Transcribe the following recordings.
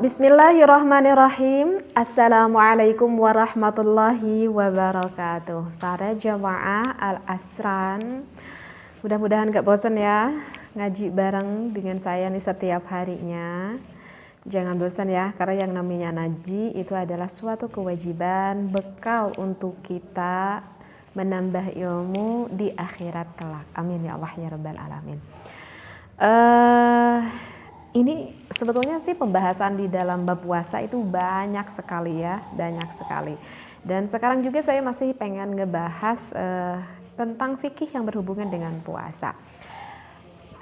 Bismillahirrahmanirrahim. Assalamualaikum warahmatullahi wabarakatuh. Para jamaah Al-Asran, mudah-mudahan gak bosan ya ngaji bareng dengan saya nih setiap harinya. Jangan bosan ya, karena yang namanya ngaji itu adalah suatu kewajiban, bekal untuk kita menambah ilmu di akhirat kelak. Amin ya Allah ya Rabbal Alamin. Ini sebetulnya sih pembahasan di dalam bab puasa itu banyak sekali ya, banyak sekali. Dan sekarang juga saya masih pengen ngebahas tentang fikih yang berhubungan dengan puasa.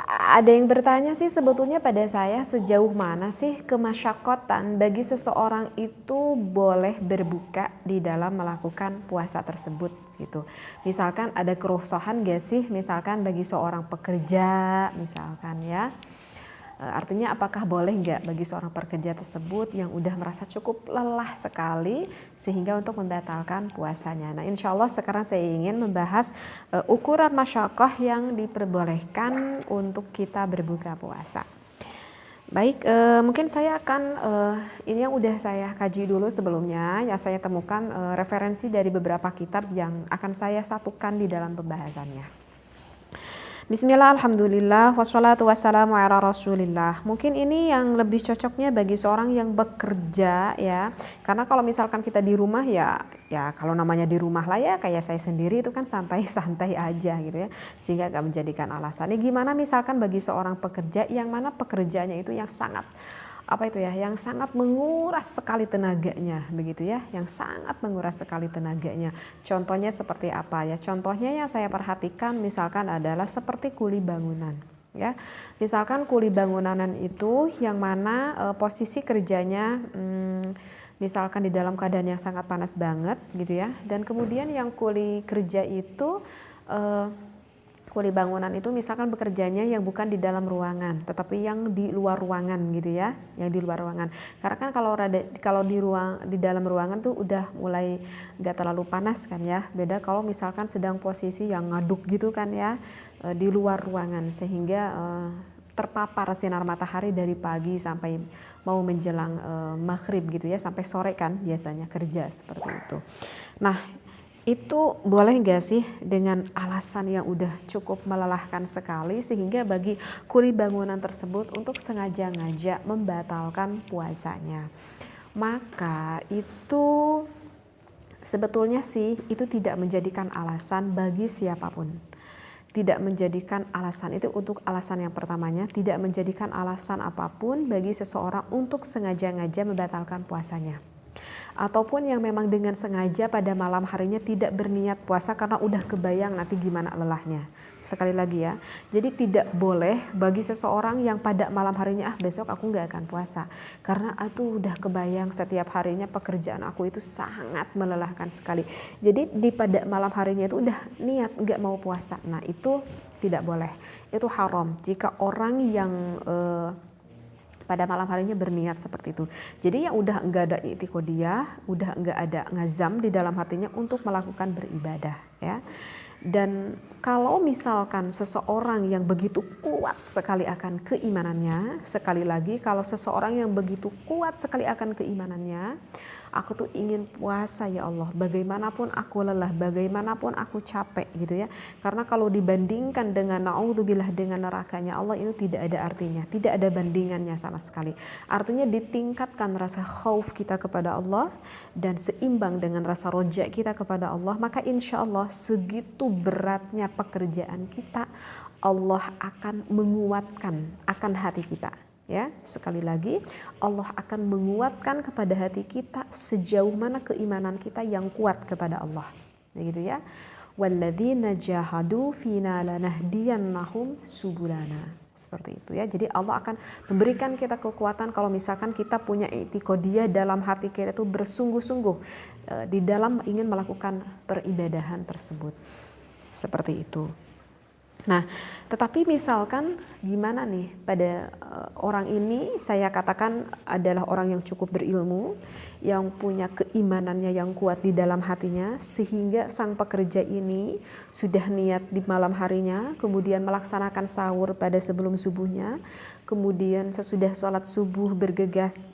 Ada yang bertanya sih sebetulnya pada saya, sejauh mana sih kemasyakotan bagi seseorang itu boleh berbuka di dalam melakukan puasa tersebut gitu. Misalkan ada kerusuhan gak sih, misalkan bagi seorang pekerja misalkan ya. Artinya apakah boleh nggak bagi seorang pekerja tersebut yang udah merasa cukup lelah sekali sehingga untuk membatalkan puasanya. Nah insya Allah sekarang saya ingin membahas ukuran masyakoh yang diperbolehkan untuk kita berbuka puasa. Baik, mungkin saya akan, ini yang udah saya kaji dulu sebelumnya, ya saya temukan referensi dari beberapa kitab yang akan saya satukan di dalam pembahasannya. Bismillah, alhamdulillah, wassalatu wassalamu ala rasulillah. Mungkin ini yang lebih cocoknya bagi seorang yang bekerja ya. Karena kalau misalkan kita di rumah ya kalau namanya di rumah lah ya kayak saya sendiri itu kan santai-santai aja gitu ya. Sehingga gak menjadikan alasan. Ini gimana misalkan bagi seorang pekerja yang mana pekerjaannya itu yang sangat yang sangat menguras sekali tenaganya begitu ya, yang sangat menguras sekali tenaganya. Contohnya seperti apa ya? Contohnya yang saya perhatikan misalkan adalah seperti kuli bangunan ya. Misalkan kuli bangunan itu yang mana posisi kerjanya misalkan di dalam keadaan yang sangat panas banget gitu ya. Dan kemudian yang kuli kerja itu kuli bangunan itu misalkan bekerjanya yang bukan di dalam ruangan, tetapi yang di luar ruangan gitu ya, yang di luar ruangan. Karena kan kalau di dalam ruangan tuh udah mulai nggak terlalu panas kan ya. Beda kalau misalkan sedang posisi yang ngaduk gitu kan ya, di luar ruangan sehingga terpapar sinar matahari dari pagi sampai mau menjelang maghrib gitu ya, sampai sore kan biasanya kerja seperti itu. Nah itu boleh gak sih dengan alasan yang udah cukup melelahkan sekali sehingga bagi kuli bangunan tersebut untuk sengaja-ngaja membatalkan puasanya. Maka itu sebetulnya sih itu tidak menjadikan alasan bagi siapapun. Tidak menjadikan alasan itu untuk alasan yang pertamanya, tidak menjadikan alasan apapun bagi seseorang untuk sengaja-ngaja membatalkan puasanya. Ataupun yang memang dengan sengaja pada malam harinya tidak berniat puasa karena udah kebayang nanti gimana lelahnya. Sekali lagi ya, jadi tidak boleh bagi seseorang yang pada malam harinya besok aku gak akan puasa. Karena itu udah kebayang setiap harinya pekerjaan aku itu sangat melelahkan sekali. Jadi di pada malam harinya itu udah niat gak mau puasa. Nah itu tidak boleh, itu haram jika orang yang pada malam harinya berniat seperti itu. Jadi yang udah enggak ada i'tiqadiyah, udah enggak ada ngazam di dalam hatinya untuk melakukan beribadah ya. Dan kalau misalkan seseorang yang begitu kuat sekali akan keimanannya, sekali lagi kalau seseorang yang begitu kuat sekali akan keimanannya, aku tuh ingin puasa ya Allah, bagaimanapun aku lelah, bagaimanapun aku capek gitu ya. Karena kalau dibandingkan dengan naudzubillah dengan nerakanya Allah itu tidak ada artinya, tidak ada bandingannya sama sekali. Artinya ditingkatkan rasa khauf kita kepada Allah dan seimbang dengan rasa roja kita kepada Allah, maka insya Allah segitu beratnya pekerjaan kita, Allah akan menguatkan akan hati kita. Ya, sekali lagi Allah akan menguatkan kepada hati kita sejauh mana keimanan kita yang kuat kepada Allah. Begitu ya. Walladzina jahadu fina lanahdiyannahum subulana. Seperti itu ya. Jadi Allah akan memberikan kita kekuatan kalau misalkan kita punya i'tiqadiyah dalam hati kita itu bersungguh-sungguh di dalam ingin melakukan peribadahan tersebut. Seperti itu. Nah, tetapi misalkan gimana nih pada orang ini saya katakan adalah orang yang cukup berilmu, yang punya keimanannya yang kuat di dalam hatinya, sehingga sang pekerja ini sudah niat di malam harinya, kemudian melaksanakan sahur pada sebelum subuhnya, kemudian sesudah sholat subuh bergegas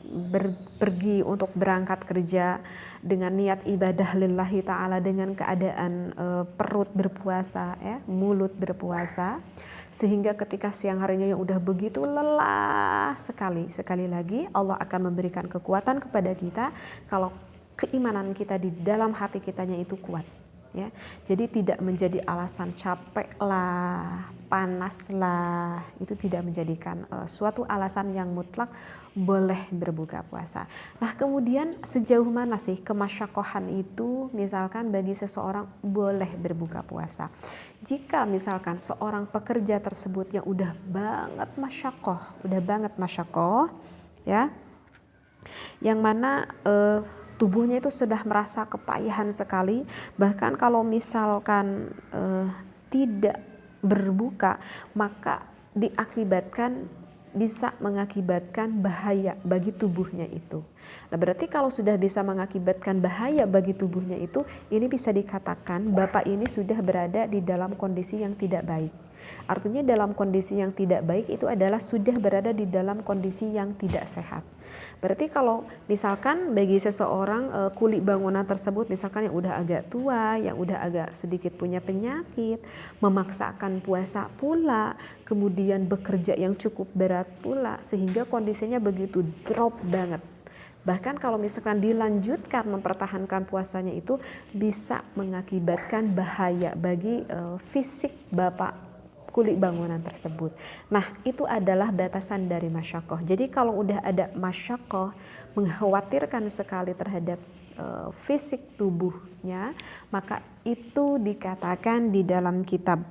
pergi untuk berangkat kerja dengan niat ibadah lillahi ta'ala dengan keadaan perut berpuasa ya, mulut berpuasa, sehingga ketika siang harinya yang udah begitu lelah sekali lagi Allah akan memberikan kekuatan kepada kita kalau keimanan kita di dalam hati kitanya itu kuat ya. Jadi tidak menjadi alasan capek lah, panas lah, itu tidak menjadikan suatu alasan yang mutlak boleh berbuka puasa. Nah, kemudian sejauh mana sih kemasyakohan itu misalkan bagi seseorang boleh berbuka puasa? Jika misalkan seorang pekerja tersebut yang udah banget masyakoh ya, yang mana tubuhnya itu sudah merasa kepayahan sekali, bahkan kalau misalkan tidak berbuka maka bisa mengakibatkan bahaya bagi tubuhnya itu. Nah, berarti kalau sudah bisa mengakibatkan bahaya bagi tubuhnya itu, ini bisa dikatakan Bapak ini sudah berada di dalam kondisi yang tidak baik. Artinya dalam kondisi yang tidak baik itu adalah sudah berada di dalam kondisi yang tidak sehat. Berarti kalau misalkan bagi seseorang kuli bangunan tersebut misalkan yang udah agak tua, yang udah agak sedikit punya penyakit, memaksakan puasa pula, kemudian bekerja yang cukup berat pula, sehingga kondisinya begitu drop banget. Bahkan kalau misalkan dilanjutkan mempertahankan puasanya itu bisa mengakibatkan bahaya bagi fisik Bapak kuli bangunan tersebut. Nah, itu adalah batasan dari masyakoh. Jadi kalau udah ada masyakoh mengkhawatirkan sekali terhadap fisik tubuhnya, maka itu dikatakan di dalam kitab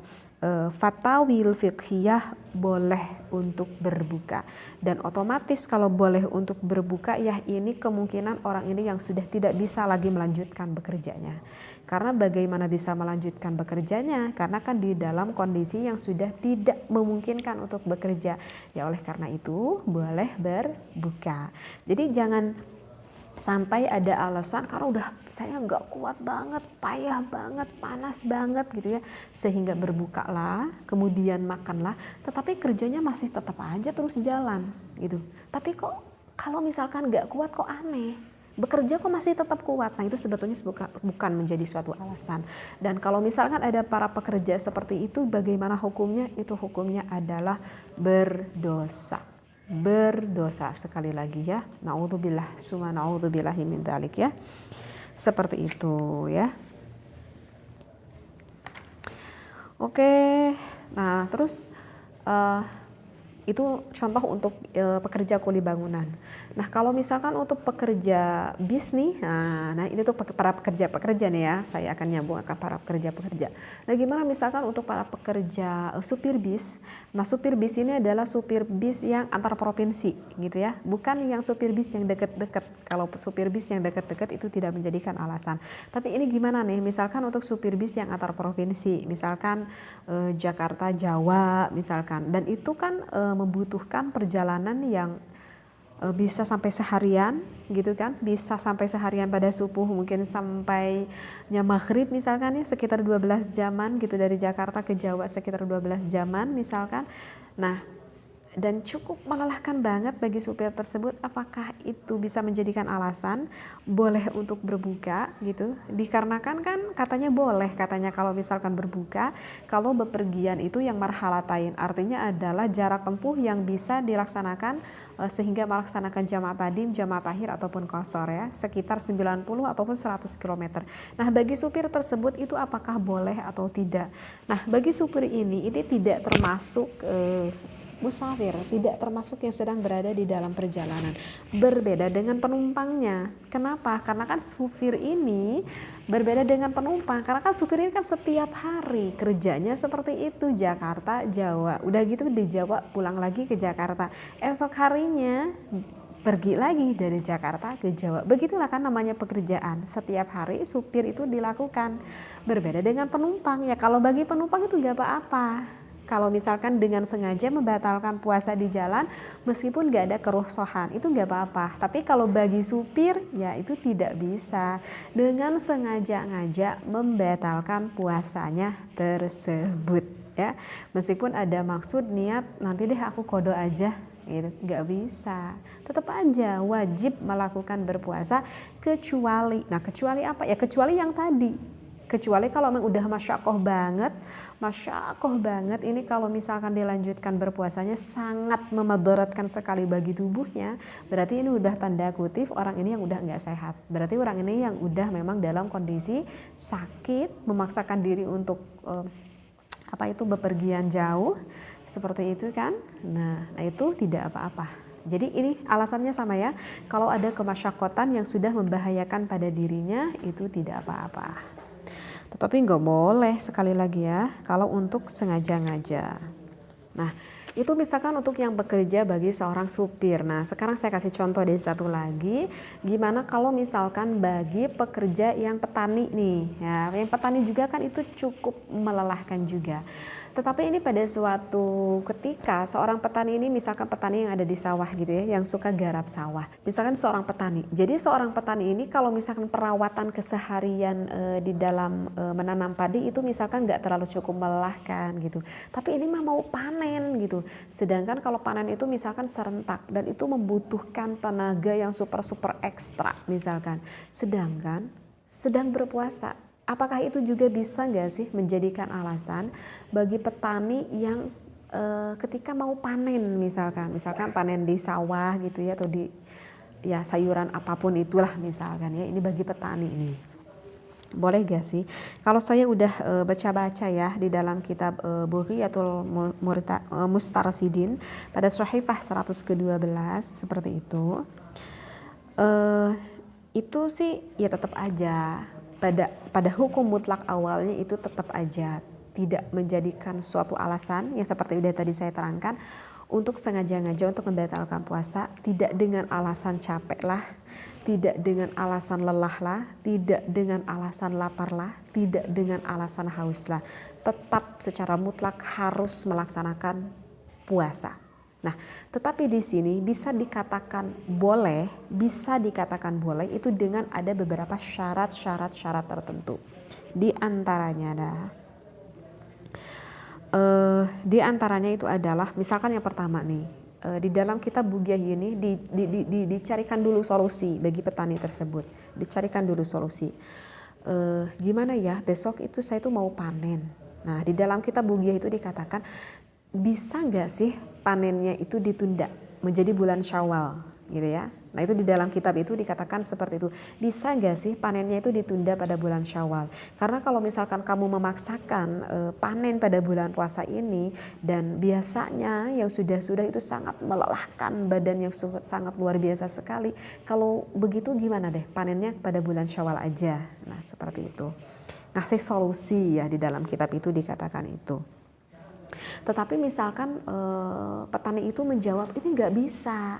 Fatawil Fiqhiyah boleh untuk berbuka. Dan otomatis kalau boleh untuk berbuka ya ini kemungkinan orang ini yang sudah tidak bisa lagi melanjutkan bekerjanya. Karena bagaimana bisa melanjutkan bekerjanya? Karena kan di dalam kondisi yang sudah tidak memungkinkan untuk bekerja. Ya oleh karena itu boleh berbuka. Jadi jangan sampai ada alasan karena udah saya nggak kuat banget, payah banget, panas banget gitu ya, sehingga berbukalah, kemudian makanlah, tetapi kerjanya masih tetap aja terus jalan gitu. Tapi kok kalau misalkan nggak kuat kok aneh, bekerja kok masih tetap kuat. Nah, itu sebetulnya bukan menjadi suatu alasan. Dan kalau misalkan ada para pekerja seperti itu, bagaimana hukumnya? Itu hukumnya adalah berdosa sekali lagi ya. Naudzubillah summa naudzubillahi min dzalik ya. Seperti itu ya. Oke. Nah, terus itu contoh untuk pekerja kuli bangunan. Nah, kalau misalkan untuk pekerja bis nih, nah ini tuh para pekerja nih ya, saya akan nyambung ke para pekerja. Nah, gimana misalkan untuk para pekerja supir bis? Nah, supir bis ini adalah supir bis yang antar provinsi gitu ya, bukan yang supir bis yang deket-deket. Kalau supir bis yang deket-deket itu tidak menjadikan alasan. Tapi ini gimana nih, misalkan untuk supir bis yang antar provinsi, misalkan Jakarta, Jawa misalkan, dan itu kan membutuhkan perjalanan yang bisa sampai seharian gitu kan, bisa sampai seharian pada subuh, mungkin sampainya maghrib misalkan ya, sekitar 12 jaman gitu dari Jakarta ke Jawa, sekitar 12 jaman misalkan. Nah, dan cukup melelahkan banget bagi supir tersebut. Apakah itu bisa menjadikan alasan boleh untuk berbuka gitu? Dikarenakan kan katanya boleh, katanya kalau misalkan berbuka kalau bepergian itu yang marhalatain, artinya adalah jarak tempuh yang bisa dilaksanakan sehingga melaksanakan jamaah tadim, jamaah takhir ataupun qashar ya, sekitar 90 ataupun 100 km. Nah, bagi supir tersebut itu apakah boleh atau tidak? Nah, bagi supir ini tidak termasuk musafir, tidak termasuk yang sedang berada di dalam perjalanan. Berbeda dengan penumpangnya. Kenapa? Karena kan supir ini berbeda dengan penumpang. Karena kan supir ini kan setiap hari kerjanya seperti itu, Jakarta, Jawa. Udah gitu di Jawa pulang lagi ke Jakarta. Esok harinya pergi lagi dari Jakarta ke Jawa. Begitulah kan namanya pekerjaan. Setiap hari supir itu dilakukan. Berbeda dengan penumpang. Ya kalau bagi penumpang itu gak apa-apa Kalau misalkan dengan sengaja membatalkan puasa di jalan meskipun gak ada kerusuhan itu gak apa-apa. Tapi kalau bagi supir ya itu tidak bisa dengan sengaja-ngaja membatalkan puasanya tersebut ya. Meskipun ada maksud niat nanti deh aku kodo aja gitu, nggak bisa. Tetap aja wajib melakukan berpuasa kecuali, nah kecuali apa ya? Kecuali yang tadi. Kecuali kalau memang udah masyakoh banget ini kalau misalkan dilanjutkan berpuasanya sangat memadaratkan sekali bagi tubuhnya, berarti ini udah tanda kutip orang ini yang udah nggak sehat. Berarti orang ini yang udah memang dalam kondisi sakit, memaksakan diri untuk bepergian jauh seperti itu kan. Nah itu tidak apa-apa. Jadi ini alasannya sama ya, kalau ada kemasyakotan yang sudah membahayakan pada dirinya itu tidak apa-apa. Tetapi nggak boleh sekali lagi ya kalau untuk sengaja-ngaja. Nah itu misalkan untuk yang bekerja bagi seorang supir. Nah sekarang saya kasih contoh dari satu lagi. Gimana kalau misalkan bagi pekerja yang petani nih ya. Yang petani juga kan itu cukup melelahkan juga. Tetapi ini pada suatu ketika seorang petani ini misalkan petani yang ada di sawah gitu ya, yang suka garap sawah. Misalkan seorang petani. Jadi seorang petani ini kalau misalkan perawatan keseharian di dalam menanam padi itu misalkan nggak terlalu cukup melelahkan gitu. Tapi ini mah mau panen gitu. Sedangkan kalau panen itu misalkan serentak dan itu membutuhkan tenaga yang super ekstra misalkan. Sedangkan sedang berpuasa. Apakah itu juga bisa nggak sih menjadikan alasan bagi petani yang ketika mau panen misalkan panen di sawah gitu ya atau di ya sayuran apapun itulah misalkan ya, ini bagi petani ini. Boleh gak sih? Kalau saya udah baca-baca ya di dalam kitab Bughiyatul Mustarsidin pada Sahifah 100 ke-12 seperti itu. Itu sih ya tetap aja pada hukum mutlak awalnya itu tetap aja tidak menjadikan suatu alasan yang seperti udah tadi saya terangkan untuk sengaja-ngaja untuk membatalkan puasa, tidak dengan alasan capek lah, tidak dengan alasan lelah lah, tidak dengan alasan lapar lah, tidak dengan alasan haus lah. Tetap secara mutlak harus melaksanakan puasa. Nah, tetapi di sini bisa dikatakan boleh itu dengan ada beberapa syarat tertentu. Di antaranya itu adalah misalkan yang pertama nih, di dalam kitab Bughiyah ini dicarikan dulu solusi bagi petani tersebut. Dicarikan dulu solusi. Gimana ya besok itu saya tuh mau panen. Nah, di dalam kitab Bughiyah itu dikatakan bisa nggak sih panennya itu ditunda menjadi bulan Syawal gitu ya. Nah itu di dalam kitab itu dikatakan seperti itu. Bisa nggak sih panennya itu ditunda pada bulan Syawal? Karena kalau misalkan kamu memaksakan panen pada bulan puasa ini dan biasanya yang sudah itu sangat melelahkan badan yang sangat luar biasa sekali. Kalau begitu gimana deh panennya pada bulan Syawal aja. Nah seperti itu. Ngasih solusi ya di dalam kitab itu dikatakan itu. Tetapi misalkan petani itu menjawab ini nggak bisa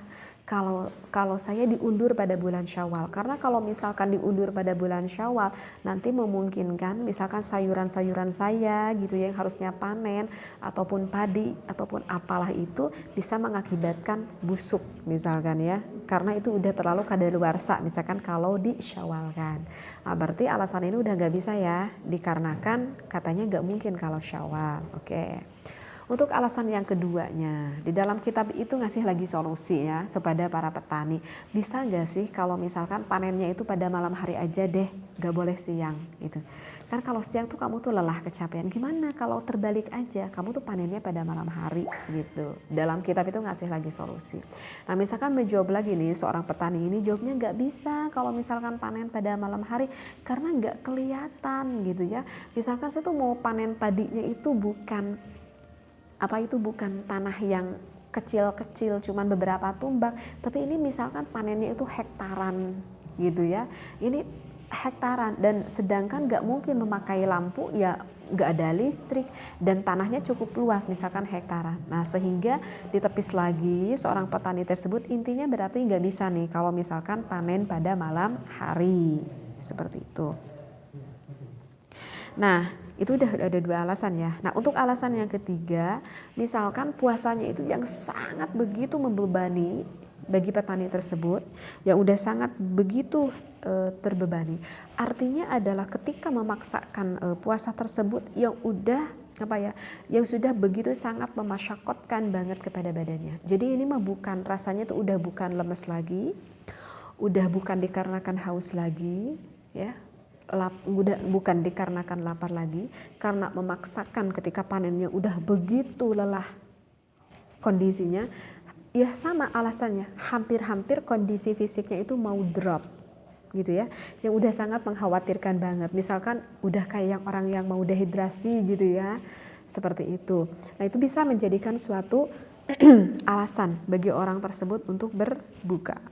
kalau saya diundur pada bulan Syawal, karena kalau misalkan diundur pada bulan Syawal nanti memungkinkan misalkan sayuran-sayuran saya gitu yang harusnya panen ataupun padi ataupun apalah itu bisa mengakibatkan busuk misalkan ya, karena itu udah terlalu kadaluarsa misalkan kalau disyawalkan. Nah, berarti alasan ini udah nggak bisa ya, dikarenakan katanya nggak mungkin kalau Syawal. Oke. Untuk alasan yang keduanya, di dalam kitab itu ngasih lagi solusi ya kepada para petani. Bisa gak sih kalau misalkan panennya itu pada malam hari aja deh, gak boleh siang gitu. Kan kalau siang tuh kamu tuh lelah kecapean, gimana kalau terbalik aja, kamu tuh panennya pada malam hari gitu. Dalam kitab itu ngasih lagi solusi. Nah misalkan menjawab lagi nih seorang petani ini jawabnya gak bisa kalau misalkan panen pada malam hari karena gak kelihatan gitu ya. Misalkan saya tuh mau panen padinya itu bukan tanah yang kecil-kecil cuman beberapa tumbak, tapi ini misalkan panennya itu hektaran gitu ya, ini hektaran dan sedangkan gak mungkin memakai lampu ya, gak ada listrik dan tanahnya cukup luas misalkan hektaran. Nah sehingga ditepis lagi seorang petani tersebut, intinya berarti gak bisa nih kalau misalkan panen pada malam hari seperti itu. Nah itu udah ada 2 alasan ya. Nah, untuk alasan yang ketiga, misalkan puasanya itu yang sangat begitu membebani bagi petani tersebut, yang udah sangat begitu terbebani. Artinya adalah ketika memaksakan puasa tersebut yang udah yang sudah begitu sangat memasyakotkan banget kepada badannya. Jadi ini mah bukan, rasanya tuh udah bukan lemes lagi, udah bukan dikarenakan haus lagi, ya. Udah bukan dikarenakan lapar lagi, karena memaksakan ketika panennya udah begitu lelah kondisinya, ya sama alasannya, hampir-hampir kondisi fisiknya itu mau drop gitu ya, yang udah sangat mengkhawatirkan banget. Misalkan udah kayak orang yang mau dehidrasi gitu ya, seperti itu. Nah, itu bisa menjadikan suatu alasan bagi orang tersebut untuk berbuka.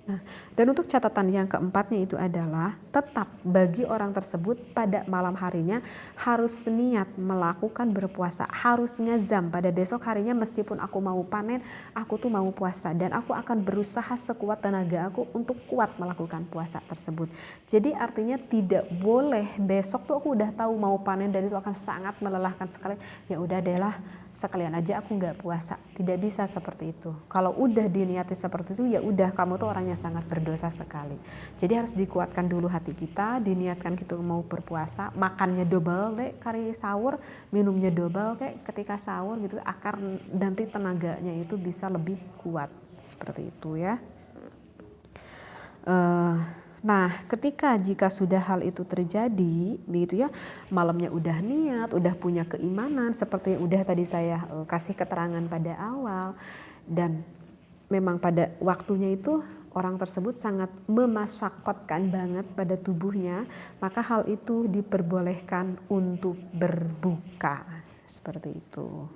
Nah, dan untuk catatan yang keempatnya itu adalah tetap bagi orang tersebut pada malam harinya harus niat melakukan berpuasa, harus ngazam pada besok harinya meskipun aku mau panen, aku tuh mau puasa dan aku akan berusaha sekuat tenaga aku untuk kuat melakukan puasa tersebut. Jadi artinya tidak boleh besok tuh aku udah tahu mau panen dan itu akan sangat melelahkan sekali, ya udah deh lah sekalian aja aku nggak puasa. Tidak bisa seperti itu. Kalau udah diniati seperti itu, ya udah kamu tuh orang yang sangat berdosa sekali. Jadi harus dikuatkan dulu hati kita, diniatkan kita mau berpuasa, makannya double deh kali sahur, minumnya double kayak ketika sahur gitu, agar nanti tenaganya itu bisa lebih kuat seperti itu ya. Nah, jika sudah hal itu terjadi, begitu ya, malamnya udah niat, udah punya keimanan, seperti yang udah tadi saya kasih keterangan pada awal, dan memang pada waktunya itu orang tersebut sangat memasyakotkan banget pada tubuhnya, maka hal itu diperbolehkan untuk berbuka, seperti itu.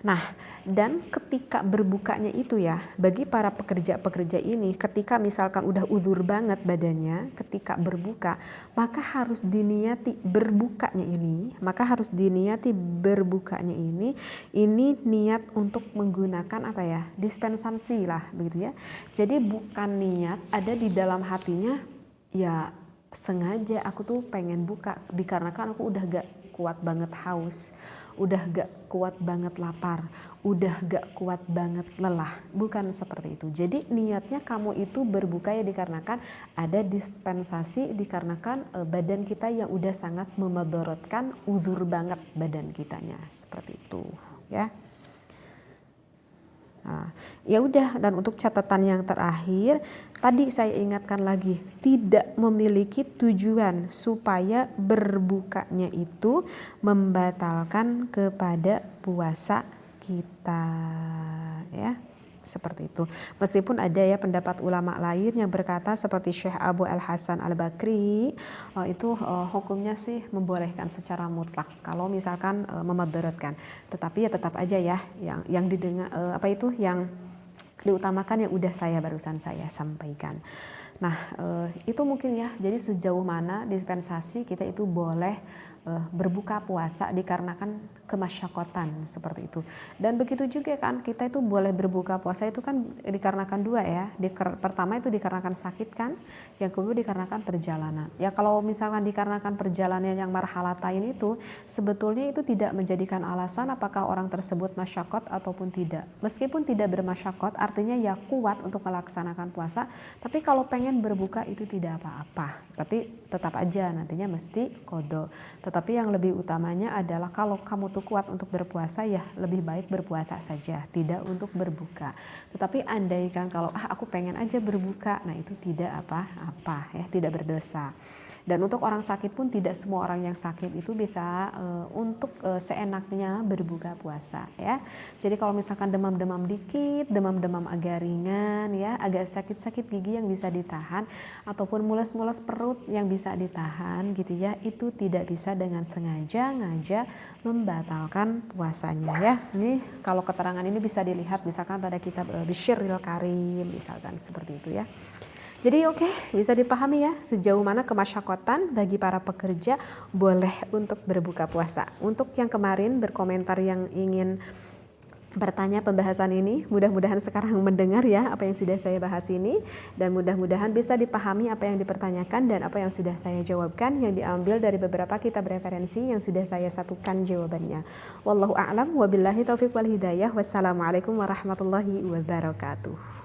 Nah, dan ketika berbukanya itu ya, bagi para pekerja-pekerja ini ketika misalkan udah uzur banget badannya, ketika berbuka, maka harus diniati berbukanya ini niat untuk menggunakan dispensasi lah begitu ya. Jadi bukan niat ada di dalam hatinya, ya sengaja aku tuh pengen buka dikarenakan aku udah gak kuat banget haus, udah gak kuat banget lapar, udah gak kuat banget lelah. Bukan seperti itu. Jadi niatnya kamu itu berbuka ya dikarenakan ada dispensasi, dikarenakan badan kita yang udah sangat memedorotkan, uzur banget badan kitanya, seperti itu ya. Nah, ya udah, dan untuk catatan yang terakhir tadi saya ingatkan lagi, tidak memiliki tujuan supaya berbukanya itu membatalkan kepada puasa kita ya. Seperti itu. Meskipun ada ya pendapat ulama lain yang berkata seperti Syekh Abu Al-Hasan Al-Bakri, itu hukumnya sih membolehkan secara mutlak kalau misalkan memadaratkan. Tetapi ya tetap aja ya yang didengar yang diutamakan yang udah barusan saya sampaikan. Nah, itu mungkin ya. Jadi sejauh mana dispensasi kita itu boleh berbuka puasa dikarenakan kemasyakotan seperti itu. Dan begitu juga kan kita itu boleh berbuka puasa itu kan dikarenakan dua ya. Pertama itu dikarenakan sakit kan, yang kedua dikarenakan perjalanan. Ya kalau misalkan dikarenakan perjalanan yang marhalatain itu sebetulnya itu tidak menjadikan alasan apakah orang tersebut masyakot ataupun tidak. Meskipun tidak bermasyakot artinya ya kuat untuk melaksanakan puasa, tapi kalau pengen berbuka itu tidak apa-apa. Tapi tetap aja nantinya mesti qadha. Tetapi yang lebih utamanya adalah kalau kamu tuh kuat untuk berpuasa ya lebih baik berpuasa saja, tidak untuk berbuka. Tetapi andaikan kalau aku pengen aja berbuka, nah itu tidak apa-apa ya, tidak berdosa. Dan untuk orang sakit pun tidak semua orang yang sakit itu bisa untuk seenaknya berbuka puasa ya. Jadi kalau misalkan demam-demam dikit, demam-demam agak ringan ya, agak sakit-sakit gigi yang bisa ditahan ataupun mules-mules perut yang bisa ditahan gitu ya, itu tidak bisa dengan sengaja membatalkan puasanya ya. Ini kalau keterangan ini bisa dilihat misalkan pada kitab Bisyiril Karim misalkan seperti itu ya. Jadi bisa dipahami ya sejauh mana kemasyakotan bagi para pekerja boleh untuk berbuka puasa. Untuk yang kemarin berkomentar yang ingin bertanya pembahasan ini. Mudah-mudahan sekarang mendengar ya apa yang sudah saya bahas ini, dan mudah-mudahan bisa dipahami apa yang dipertanyakan dan apa yang sudah saya jawabkan, yang diambil dari beberapa kitab referensi yang sudah saya satukan jawabannya. Wallahu a'lam, wabillahi taufiq wal hidayah. Wassalamualaikum warahmatullahi wabarakatuh.